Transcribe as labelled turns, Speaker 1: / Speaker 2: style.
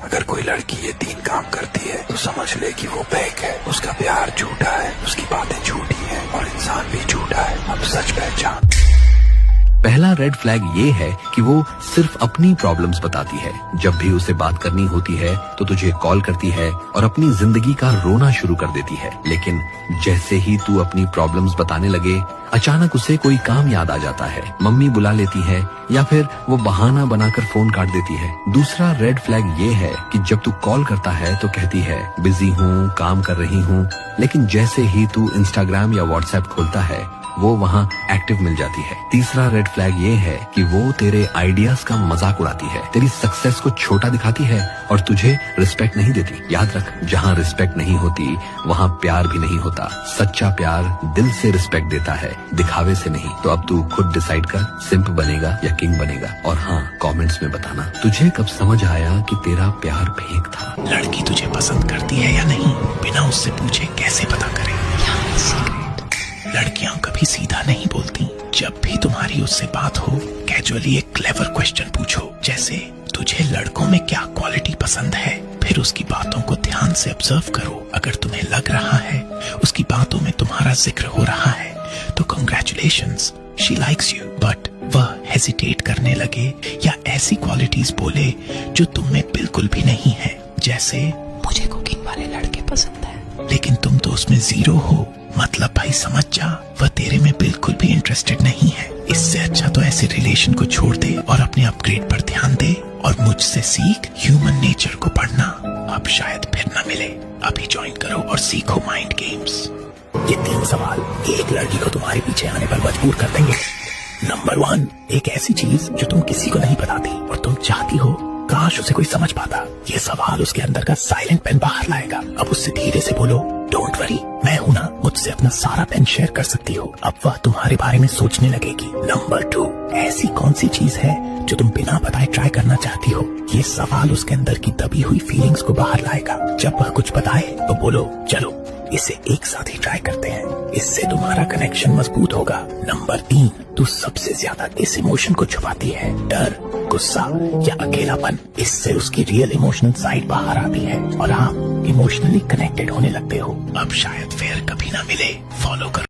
Speaker 1: अगर कोई लड़की ये 3 काम करती है तो समझ ले कि वो फेक है, उसका प्यार झूठा है, उसकी बातें झूठी हैं और इंसान भी झूठा है। अब सच पहचान।
Speaker 2: पहला रेड फ्लैग ये है कि वो सिर्फ अपनी प्रॉब्लम्स बताती है। जब भी उसे बात करनी होती है तो तुझे कॉल करती है और अपनी जिंदगी का रोना शुरू कर देती है। लेकिन जैसे ही तू अपनी प्रॉब्लम्स बताने लगे, अचानक उसे कोई काम याद आ जाता है, मम्मी बुला लेती है या फिर वो बहाना बनाकर फोन काट देती है। दूसरा रेड फ्लैग ये है कि जब तू कॉल करता है तो कहती है बिजी हूँ, काम कर रही हूँ, लेकिन जैसे ही तू इंस्टाग्राम या व्हाट्सएप खोलता है वो वहाँ एक्टिव मिल जाती है। तीसरा रेड फ्लैग ये है कि वो तेरे आइडियाज का मजाक उड़ाती है, तेरी सक्सेस को छोटा दिखाती है और तुझे रिस्पेक्ट नहीं देती। याद रख, जहाँ रिस्पेक्ट नहीं होती वहाँ प्यार भी नहीं होता। सच्चा प्यार दिल से रिस्पेक्ट देता है, दिखावे से नहीं। तो अब तू खुद डिसाइड कर, सिंप बनेगा या किंग बनेगा। और हाँ, कमेंट्स में बताना तुझे कब समझ आया कि तेरा प्यार फेक था।
Speaker 3: लड़की तुझे पसंद करती है या नहीं, बिना उससे पूछे कैसे पता करें? लड़कियां कभी सीधा नहीं बोलती। जब भी तुम्हारी उससे बात हो, कैजुअली एक क्लेवर क्वेश्चन पूछो, जैसे तुझे लड़कों में क्या क्वालिटी पसंद है। फिर उसकी बातों को ध्यान से ऑब्जर्व करो। अगर तुम्हें लग रहा है उसकी बातों में तुम्हारा जिक्र हो रहा है तो congratulations, she likes you. But वह हेजिटेट करने लगे या ऐसी क्वालिटीज बोले जो तुम में बिल्कुल भी नहीं है, जैसे
Speaker 4: मुझे कुकिंग वाले लड़के पसंद है,
Speaker 3: लेकिन तुम तो उसमें 0 हो, मतलब भाई समझ जा, वह तेरे में बिल्कुल भी इंटरेस्टेड नहीं है। इससे अच्छा तो ऐसे रिलेशन को छोड़ दे और अपने अपग्रेड पर ध्यान दे और मुझसे सीख ह्यूमन नेचर को पढ़ना। अब शायद फिर न मिले, अभी ज्वाइन करो और सीखो माइंड गेम्स। ये 3 सवाल एक लड़की को तुम्हारे पीछे आने पर मजबूर कर देंगे। नंबर 1, एक ऐसी चीज जो तुम किसी को नहीं बताती और तुम चाहती हो काश उसे कोई समझ पाता। ये सवाल उसके अंदर का साइलेंट पेन बाहर लाएगा। अब उससे धीरे से बोलो, डोंट वरी, मैं हूं ना, मुझसे अपना सारा पेन शेयर कर सकती हो। अब वह तुम्हारे बारे में सोचने लगेगी। नंबर 2, ऐसी कौन सी चीज है जो तुम बिना बताए ट्राई करना चाहती हो। ये सवाल उसके अंदर की दबी हुई फीलिंग्स को बाहर लाएगा। जब वह कुछ बताए तो बोलो, चलो इसे एक साथ ही ट्राई करते हैं, इससे तुम्हारा कनेक्शन मजबूत होगा। नंबर 3, तू सबसे ज्यादा किस इमोशन को छुपाती है, डर, गुस्सा या अकेलापन। इससे उसकी रियल इमोशनल साइड बाहर आती है और आप इमोशनली कनेक्टेड होने लगते हो। अब शायद फिर कभी ना मिले, फॉलो करो।